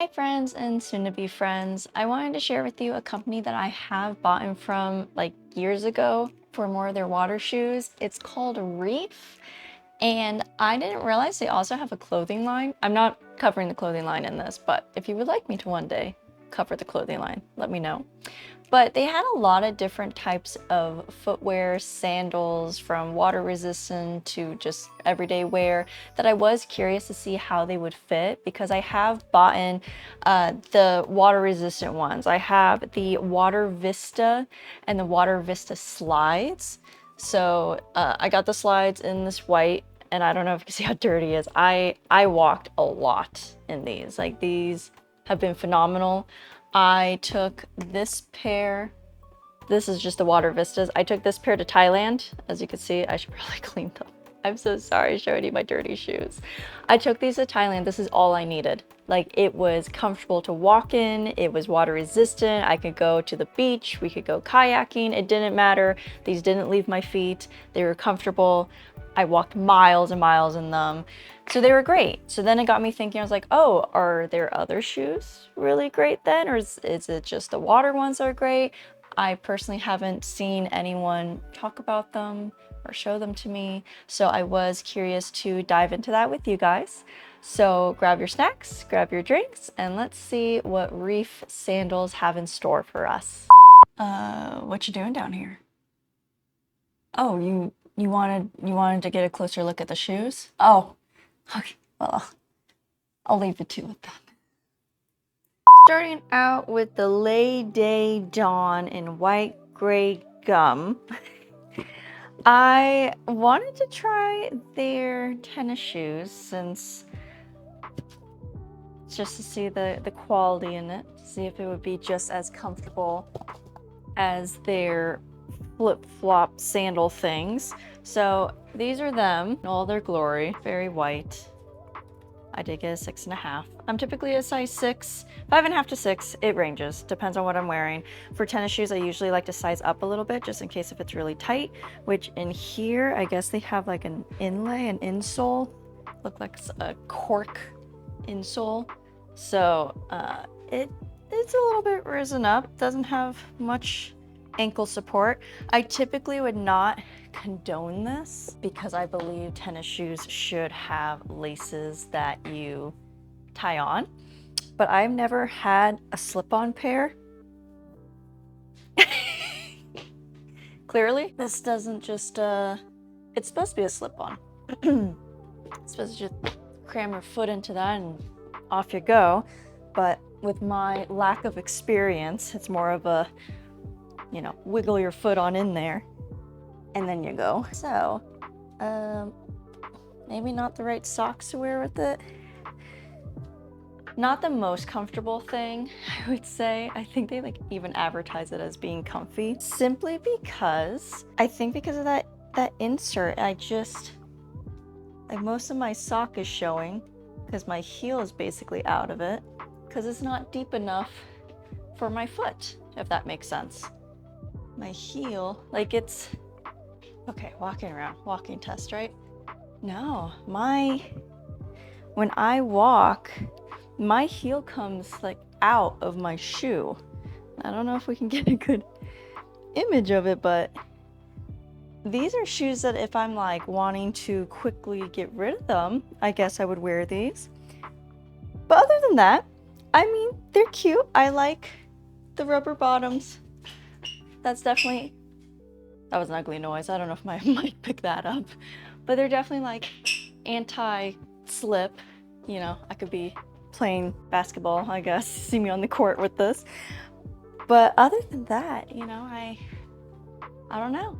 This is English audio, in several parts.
Hi friends and soon-to-be friends. I wanted to share with you a company that I have bought from like years ago for more of their water shoes. It's called Reef, and I didn't realize they also have a clothing line. I'm not covering the clothing line in this, but if you would like me to one day cover the clothing line, let me know. But they had a lot of different types of footwear, sandals, from water resistant to just everyday wear, that I was curious to see how they would fit, because I have bought in the water resistant ones. I have the Water Vista and the Water Vista slides. So I got the slides in this white, and I don't know if you can see how dirty it is. I walked a lot in these. Like, these have been phenomenal. I took this pair. This is just the Water Vistas. I took this pair to Thailand. As you can see, I should probably clean them. I'm so sorry showing you my dirty shoes. I took these to Thailand. This is all I needed. Like, it was comfortable to walk in. It was water resistant. I could go to the beach. We could go kayaking. It didn't matter. These didn't leave my feet. They were comfortable. I walked miles and miles in them. So they were great. So then it got me thinking, I was like, oh, are there other shoes really great then? Or is it just the water ones that are great? I personally haven't seen anyone talk about them or show them to me. So I was curious to dive into that with you guys. So grab your snacks, grab your drinks, and let's see what Reef sandals have in store for us. What you doing down here? Oh, you wanted to get a closer look at the shoes? Oh, okay. Well, I'll leave it to it then. Starting out with the Lay Day Dawn in white gray gum. I wanted to try their tennis shoes, since just to see the quality in it, to see if it would be just as comfortable as their flip-flop sandal things. So these are them in all their glory, very white. I did get a 6.5. I'm typically a size 6, 5.5 to 6. It ranges, depends on what I'm wearing. For tennis shoes, I usually like to size up a little bit just in case if it's really tight, which in here, I guess they have like an inlay, an insole. Look like a cork insole. So it's a little bit risen up, doesn't have much ankle support. I typically would not condone this because I believe tennis shoes should have laces that you tie on, but I've never had a slip-on pair. Clearly, this doesn't just, it's supposed to be a slip-on. It's supposed to just cram your foot into that and off you go, but with my lack of experience, it's more of a, you know, wiggle your foot on in there and then you go. So maybe not the right socks to wear with it. Not the most comfortable thing, I would say. I think they like even advertise it as being comfy, simply because I think because of that insert, I just, like, most of my sock is showing because my heel is basically out of it, because it's not deep enough for my foot, if that makes sense. My heel, like, it's okay, walking around, walking test, right? No, when I walk, my heel comes like out of my shoe. I don't know if we can get a good image of it, but these are shoes that if I'm like wanting to quickly get rid of them, I guess I would wear these. But other than that, I mean, they're cute. I like the rubber bottoms. That's definitely, that was an ugly noise. I don't know if my mic picked that up, but they're definitely like anti-slip. You know, I could be playing basketball, I guess, see me on the court with this. But other than that, you know, I don't know.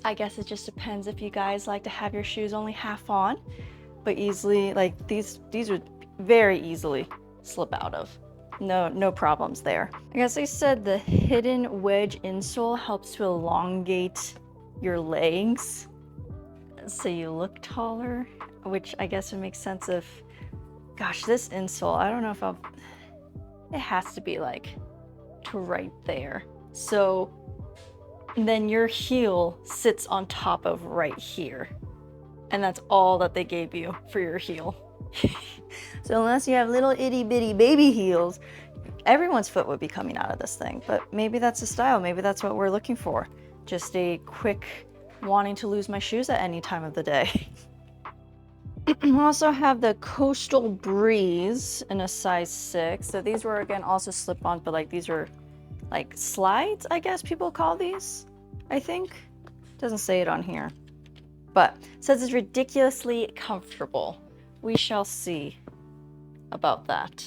I guess it just depends if you guys like to have your shoes only half on, but easily, like these would very easily slip out of. No problems there. I guess they said the hidden wedge insole helps to elongate your legs so you look taller, which I guess would make sense if, gosh, this insole, I don't know if it has to be like to right there. So then your heel sits on top of right here. And that's all that they gave you for your heel. So unless you have little itty bitty baby heels, everyone's foot would be coming out of this thing. But maybe that's the style. Maybe that's what we're looking for. Just a quick wanting to lose my shoes at any time of the day. I also have the Coastal Breeze in a size 6. So these were, again, also slip-on, but like these are like slides, I guess people call these, I think. Doesn't say it on here. But it says it's ridiculously comfortable. We shall see about that.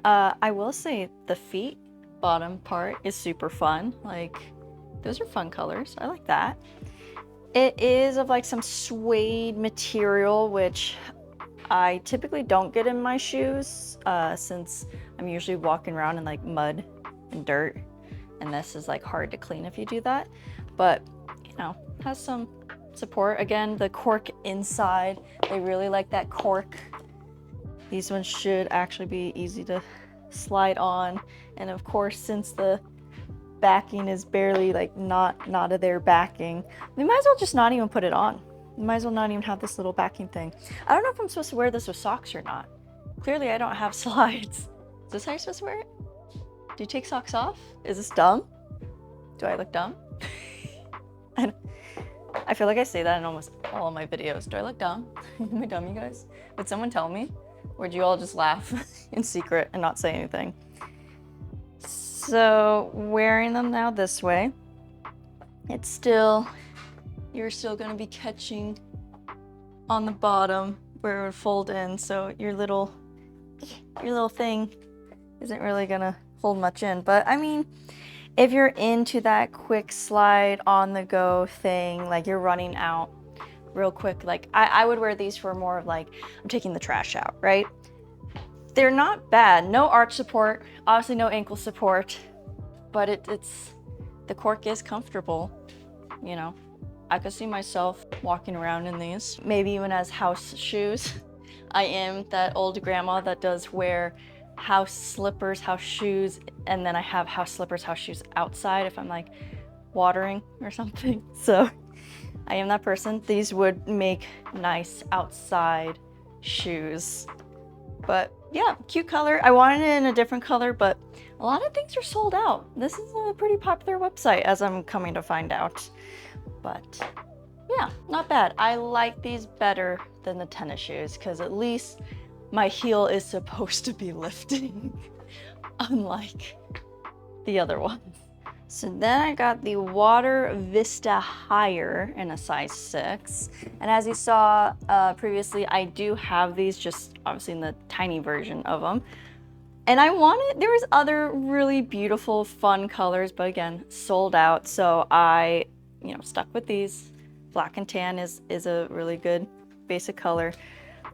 I will say the feet bottom part is super fun. Like, those are fun colors. I like that. It is of like some suede material, which I typically don't get in my shoes since I'm usually walking around in like mud and dirt. And this is like hard to clean if you do that. But, you know, has some support. Again, the cork inside, they really like that cork. These ones should actually be easy to slide on. And of course, since the backing is barely like not of their backing, we might as well just not even put it on. We might as well not even have this little backing thing. I don't know if I'm supposed to wear this with socks or not. Clearly I don't have slides. Is this how you're supposed to wear it? Do you take socks off? Is this dumb? Do I look dumb? I feel like I say that in almost all of my videos. Do I look dumb? Am I dumb, you guys? Would someone tell me? Or would you all just laugh in secret and not say anything? So wearing them now this way, it's still, you're still gonna be catching on the bottom where it would fold in. So your little thing isn't really gonna hold much in. But I mean, if you're into that quick slide on the go thing, like you're running out real quick, like I would wear these for more of like, I'm taking the trash out, right? They're not bad. No arch support, obviously no ankle support, but it's, the cork is comfortable, you know. I could see myself walking around in these, maybe even as house shoes. I am that old grandma that does wear house slippers, house shoes, and then I have house slippers, house shoes outside if I'm like watering or something. So I am that person. These would make nice outside shoes. But yeah, cute color. I wanted it in a different color, but a lot of things are sold out. This is a pretty popular website, as I'm coming to find out. But yeah, not bad. I like these better than the tennis shoes because at least my heel is supposed to be lifting, unlike the other ones. So then I got the Water Vista Higher in a size 6. And as you saw previously, I do have these, just obviously in the tiny version of them. And I wanted, there was other really beautiful, fun colors, but again, sold out. So I, you know, stuck with these. Black and tan is a really good basic color.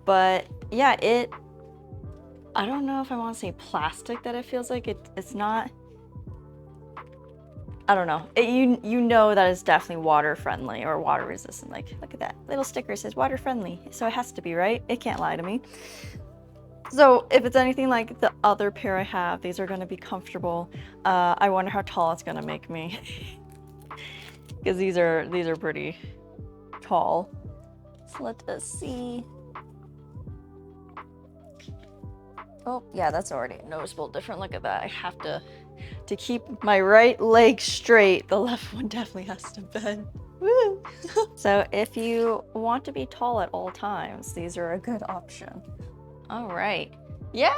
But yeah, I don't know if I want to say plastic that it feels like. It's not, I don't know. You know that it's definitely water friendly or water resistant. Like, look at that little sticker says water friendly. So it has to be, right? It can't lie to me. So if it's anything like the other pair I have, these are gonna be comfortable. I wonder how tall it's gonna make me. Because these are pretty tall. So let us see. Oh yeah, that's already a noticeable different. Look at that. I have to keep my right leg straight. The left one definitely has to bend. Woo! So if you want to be tall at all times, these are a good option. All right. Yeah,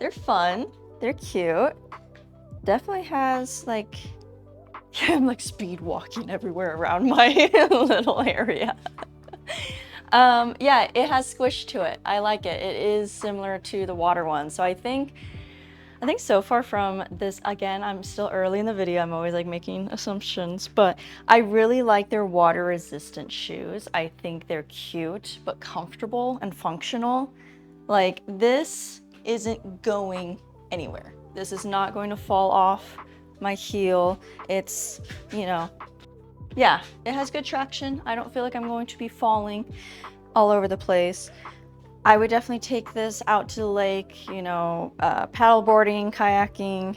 they're fun. They're cute. Definitely has like, I'm like speed walking everywhere around my little area. Yeah, it has squish to it. I like it. It is similar to the water one. So I think so far from this, again, I'm still early in the video. I'm always like making assumptions, but I really like their water resistant shoes. I think they're cute, but comfortable and functional. Like this isn't going anywhere. This is not going to fall off my heel. It's, you know, yeah, it has good traction. I don't feel like I'm going to be falling all over the place. I would definitely take this out to the lake, you know, paddle boarding, kayaking.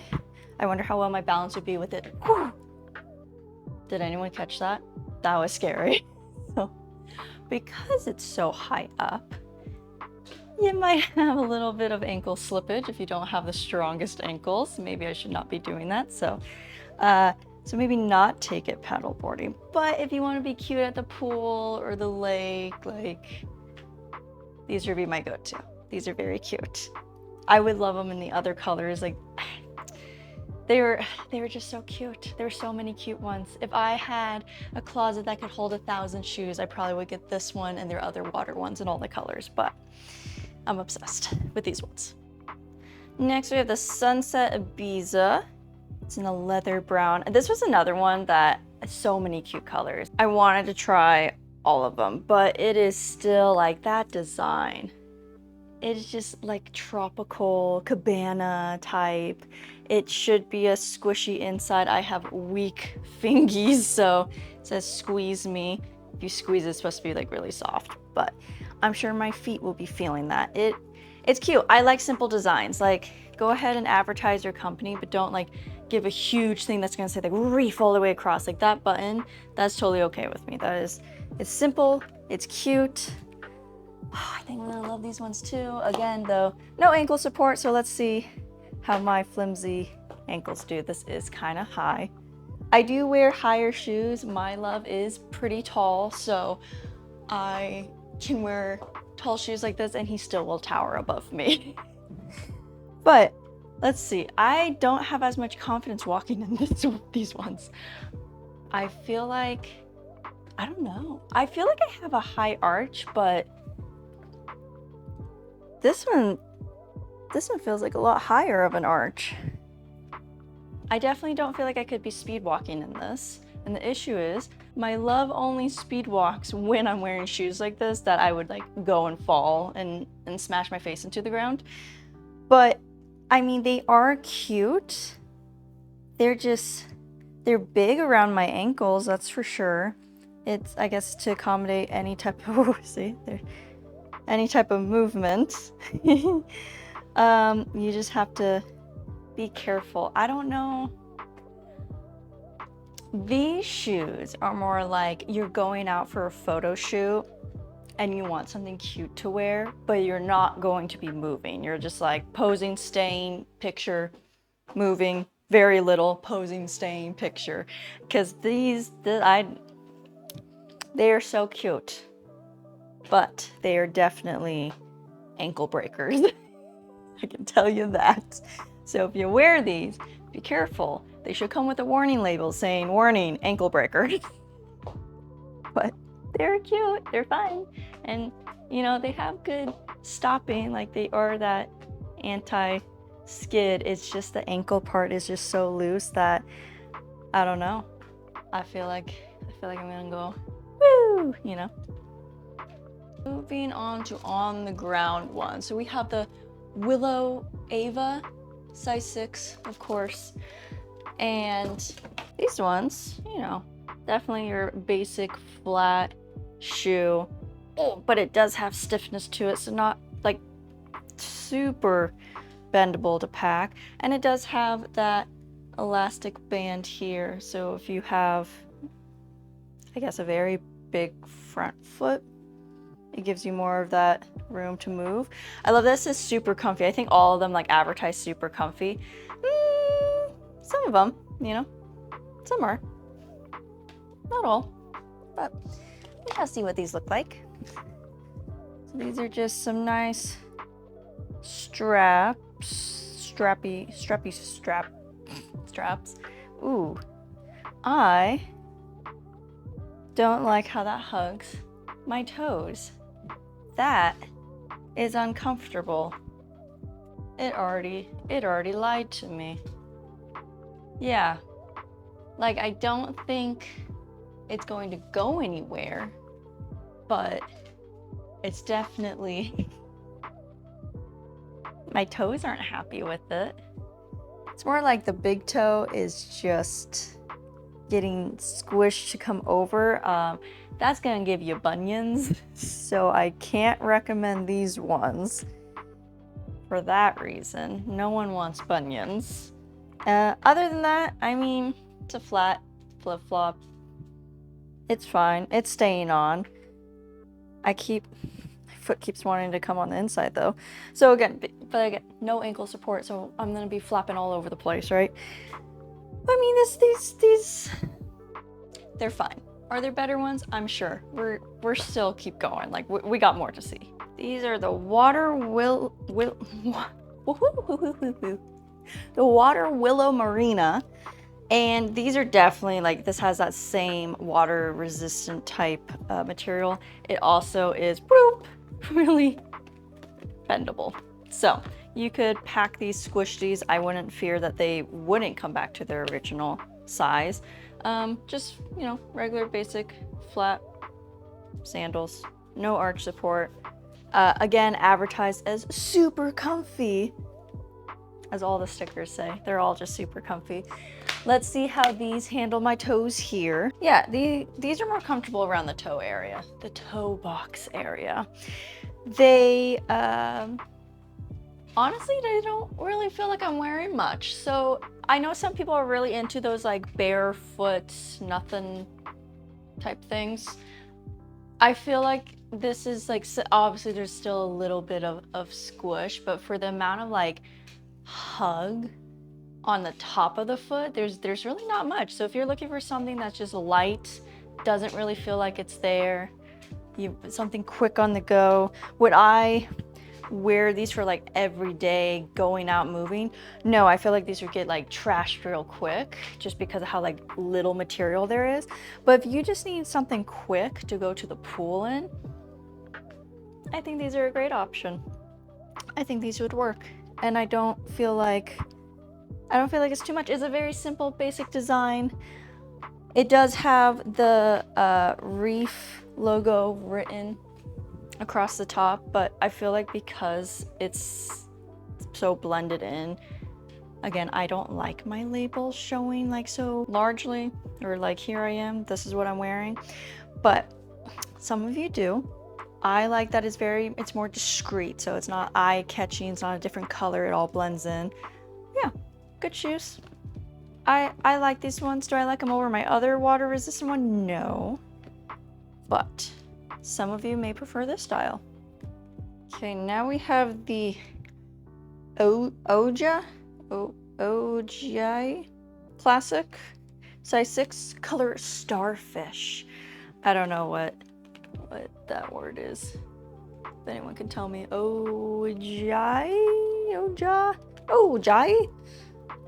I wonder how well my balance would be with it. Whew. Did anyone catch that? That was scary. So, because it's so high up, You might have a little bit of ankle slippage if you don't have the strongest ankles. Maybe I should not be doing that. So maybe not take it paddleboarding. But if you want to be cute at the pool or the lake, like these would be my go-to. These are very cute. I would love them in the other colors. Like they were just so cute. There were so many cute ones. If I had a closet that could hold 1,000 shoes, I probably would get this one and their other water ones in all the colors, but I'm obsessed with these ones. Next, we have the Sunset Ibiza. It's in a leather brown. This was another one that has so many cute colors. I wanted to try all of them, but it is still like that design. It's just like tropical cabana type. It should be a squishy inside. I have weak fingies, so it says squeeze me. If you squeeze it's supposed to be like really soft, but I'm sure my feet will be feeling that. It's cute. I like simple designs. Like go ahead and advertise your company, but don't like give a huge thing that's gonna say like Reef all the way across. Like that button, that's totally okay with me. It's simple, it's cute. Oh, I think I'm gonna love these ones too. Again though, no ankle support, so let's see how my flimsy ankles do. This is kind of high. I do wear higher shoes. My love is pretty tall, so I can wear tall shoes like this and he still will tower above me. But let's see, I don't have as much confidence walking in these ones. I feel like, I don't know. I feel like I have a high arch, but this one feels like a lot higher of an arch. I definitely don't feel like I could be speed walking in this. And the issue is, my love only speed walks when I'm wearing shoes like this that I would like go and fall and smash my face into the ground. But I mean, they are cute. They're big around my ankles, that's for sure. It's, I guess, to accommodate any type of, any type of movement. You just have to be careful. I don't know. These shoes are more like you're going out for a photo shoot and you want something cute to wear, but you're not going to be moving. You're just like posing, staying, picture, moving, very little, posing, staying, picture. Because they are so cute, but they are definitely ankle breakers. I can tell you that. So if you wear these, be careful. They should come with a warning label saying, warning, ankle breaker. But they're cute, they're fun. And you know, they have good stopping, like they are that anti-skid. It's just the ankle part is just so loose that, I don't know. I feel like I'm gonna go, woo, you know. Moving on to on the ground one. So we have the Willow Ava, size 6, of course. And these ones, you know, definitely your basic flat shoe. Oh, but it does have stiffness to it, so not like super bendable to pack. And it does have that elastic band here. So if you have, I guess, a very big front foot, it gives you more of that room to move. I love this. It's super comfy. I think all of them like advertise super comfy. Some of them, you know, some are. Not all, but we gotta see what these look like. So these are just some nice strappy straps. Ooh, I don't like how that hugs my toes. That is uncomfortable. It already lied to me. Yeah, like I don't think it's going to go anywhere, but it's definitely, my toes aren't happy with it. It's more like the big toe is just getting squished to come over. That's gonna give you bunions, so I can't recommend these ones for that reason. No one wants bunions. Other than that, I mean, it's a flat flip-flop. It's fine. It's staying on. I foot keeps wanting to come on the inside though. So again, but again, no ankle support, so I'm gonna be flapping all over the place, right? I mean, these, they're fine. Are there better ones? I'm sure. We're still keep going. Like we got more to see. These are the the water willow merina. And these are definitely like, this has that same water resistant type material. It also is really bendable. So you could pack these, squish these. I wouldn't fear that they wouldn't come back to their original size. Just, you know, regular basic flat sandals, no arch support. Again, advertised as super comfy, as all the stickers say. They're all just super comfy. Let's see how these handle my toes here. Yeah, these are more comfortable around the toe area, the toe box area. They, honestly, they don't really feel like I'm wearing much. So I know some people are really into those like barefoot, nothing type things. I feel like this is like, obviously there's still a little bit of squish, but for the amount of like hug on the top of the foot, there's really not much. So if you're looking for something that's just light, doesn't really feel like it's there, something quick on the go. Would I wear these for like every day, going out moving? No, I feel like these would get like trashed real quick just because of how like little material there is. But if you just need something quick to go to the pool in, I think these are a great option. I think these would work. And I don't feel like it's too much. It's a very simple, basic design. It does have the Reef logo written across the top, but I feel like because it's so blended in, again, I don't like my labels showing like so largely, or like here I am, this is what I'm wearing. But some of you do. I like that it's more discreet, so it's not eye-catching, it's not a different color, it all blends in. Yeah. Good shoes. I like these ones. Do I like them over my other water resistant one? No. But some of you may prefer this style. Okay, now we have the Ojai Classic size 6 color starfish. I don't know what that word is. If anyone can tell me. Ojai?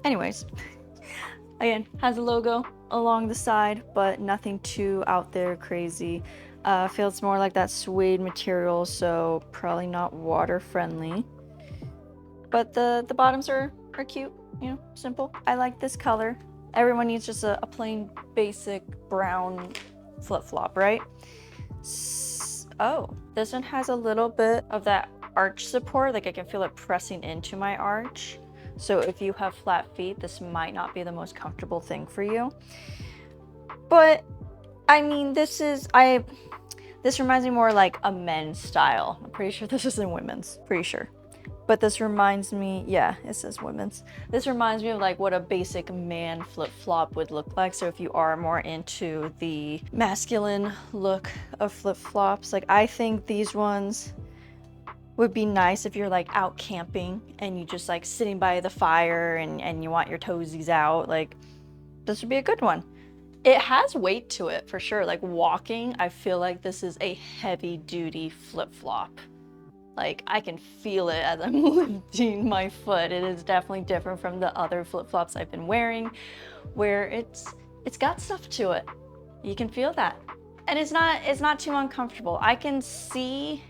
Anyways, again, has a logo along the side, but nothing too out there crazy. Feels more like that suede material, so probably not water friendly. But the bottoms are cute, you know, simple. I like this color. Everyone needs just a plain basic brown flip-flop, right? Oh, this one has a little bit of that arch support, like I can feel it pressing into my arch. So if you have flat feet, this might not be the most comfortable thing for you. But I mean, this reminds me more like a men's style. I'm pretty sure this isn't women's, pretty sure. But this reminds me, yeah, it says women's. This reminds me of like what a basic man flip-flop would look like. So if you are more into the masculine look of flip-flops, like I think these ones would be nice if you're like out camping and you just like sitting by the fire and you want your toesies out. Like this would be a good one. It has weight to it for sure. Like walking, I feel like this is a heavy duty flip-flop. Like I can feel it as I'm lifting my foot. It is definitely different from the other flip-flops I've been wearing, where it's got stuff to it. You can feel that. And it's not too uncomfortable. I can see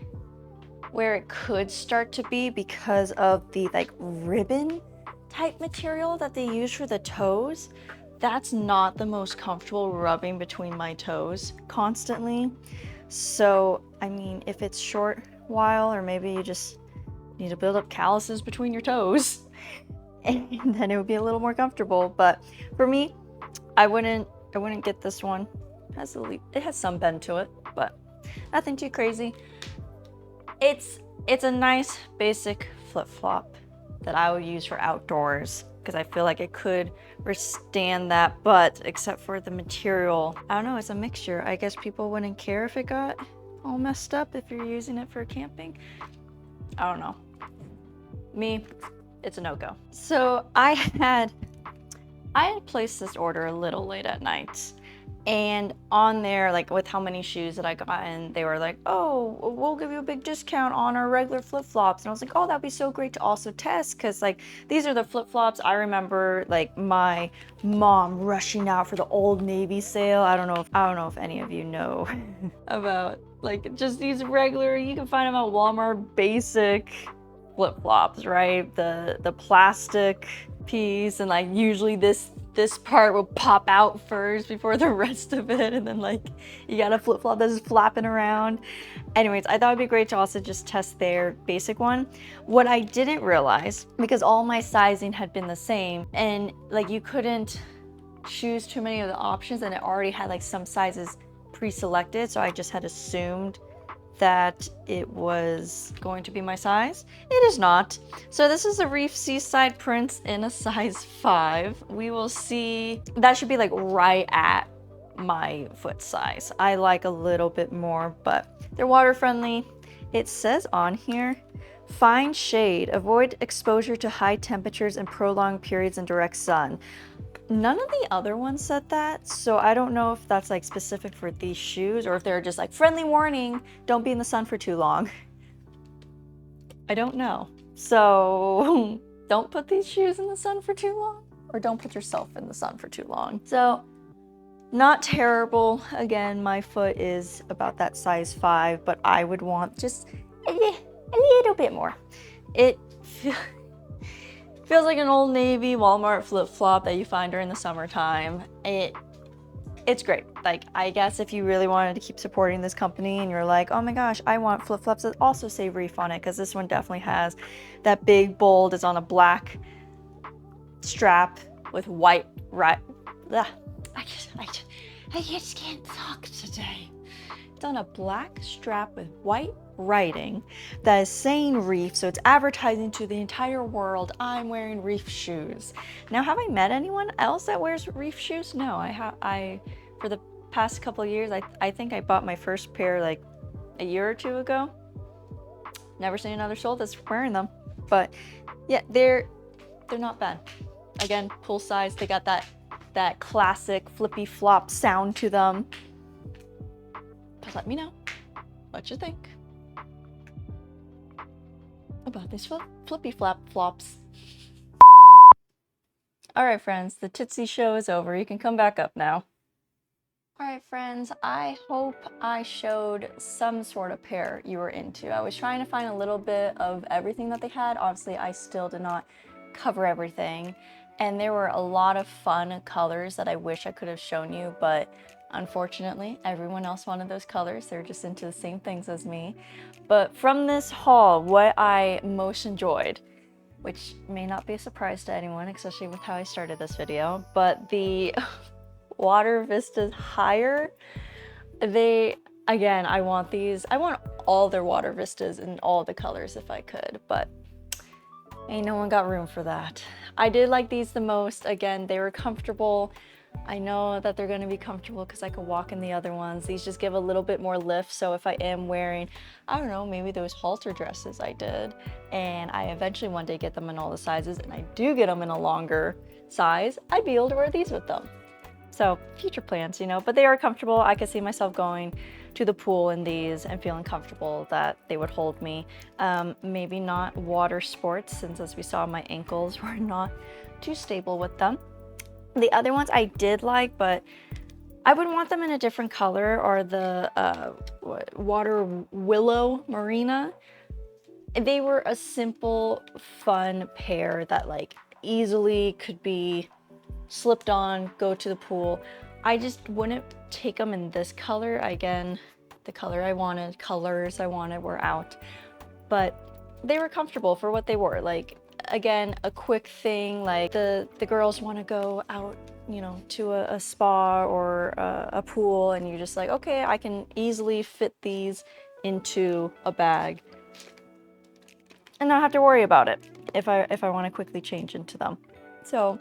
where it could start to be because of the like ribbon type material that they use for the toes. That's not the most comfortable rubbing between my toes constantly. So, I mean, if it's short while, or maybe you just need to build up calluses between your toes, and then it would be a little more comfortable. But for me, I wouldn't get this one. It has some bend to it, but nothing too crazy. It's a nice basic flip-flop that I would use for outdoors because I feel like it could withstand that, but except for the material, I don't know, it's a mixture. I guess people wouldn't care if it got all messed up if you're using it for camping. I don't know. Me, it's a no-go. So I had placed this order a little late at night, and on there, like with how many shoes that I got in, they were like, oh, we'll give you a big discount on our regular flip-flops. And I was like, oh, that'd be so great to also test, because like these are the flip-flops I remember like my mom rushing out for the Old Navy sale. I don't know if any of you know about like just these regular, you can find them at Walmart, basic flip-flops, right? The plastic piece, and like usually this part will pop out first before the rest of it, and then like you got a flip-flop that's just flapping around. Anyways, I thought it'd be great to also just test their basic one. What I didn't realize, because all my sizing had been the same, and like you couldn't choose too many of the options, and it already had like some sizes pre-selected, so I just had assumed that it was going to be my size. It is not. So this is the Reef Seaside prints in a size 5. We will see. That should be like right at my foot size. I like a little bit more, but they're water friendly. It says on here, fine shade, avoid exposure to high temperatures and prolonged periods in direct sun. None of the other ones said that, so I don't know if that's like specific for these shoes or if they're just like friendly warning, don't be in the sun for too long. I don't know. So don't put these shoes in the sun for too long, or don't put yourself in the sun for too long. So not terrible. Again, my foot is about that size 5, but I would want just a little bit more. It feels like an Old Navy Walmart flip-flop that you find during the summertime. It's great. Like, I guess if you really wanted to keep supporting this company and you're like, oh my gosh, I want flip-flops that also say Reef on it, because this one definitely has that big bold. It's on a black strap with white I just can't talk today. It's on a black strap with white writing that is saying Reef, so it's advertising to the entire world, I'm wearing Reef shoes. Now, have I met anyone else that wears Reef shoes? No, I for the past couple of years, I think I bought my first pair like a year or two ago. Never seen another soul that's wearing them, but yeah, they're not bad. Again, pool size, they got that classic flippy flop sound to them. But let me know what you think about these flippy flops. All right, friends, the Tootsie show is over. You can come back up now. All right, friends, I hope I showed some sort of pair you were into. I was trying to find a little bit of everything that they had. Obviously, I still did not cover everything. And there were a lot of fun colors that I wish I could have shown you, but unfortunately, everyone else wanted those colors. They're just into the same things as me. But from this haul, what I most enjoyed, which may not be a surprise to anyone, especially with how I started this video, but the water vistas higher, again, I want all their water vistas in all the colors if I could, but ain't no one got room for that. I did like these the most. Again, they were comfortable. I know that they're going to be comfortable because I could walk in the other ones. These just give a little bit more lift, so if I am wearing, I don't know, maybe those halter dresses I did, and I eventually one day get them in all the sizes, and I do get them in a longer size, I'd be able to wear these with them. So future plans, you know, but they are comfortable. I could see myself going to the pool in these and feeling comfortable that they would hold me. Maybe not water sports, since as we saw, my ankles were not too stable with them. The other ones I did like, but I would want them in a different color, or the water Willow merina. They were a simple, fun pair that like easily could be slipped on, go to the pool. I just wouldn't take them in this color. Again, the colors I wanted were out, but they were comfortable for what they were. Like, again, a quick thing, like the girls want to go out, you know, to a spa or a pool, and you're just like, okay, I can easily fit these into a bag and not have to worry about it if I want to quickly change into them. So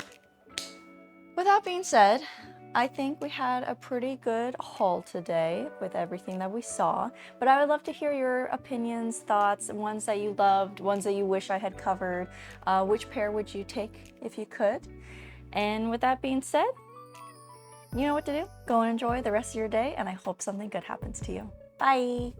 with that being said, I think we had a pretty good haul today with everything that we saw, but I would love to hear your opinions, thoughts, ones that you loved, ones that you wish I had covered. Which pair would you take if you could? And with that being said, you know what to do. Go and enjoy the rest of your day, and I hope something good happens to you. Bye!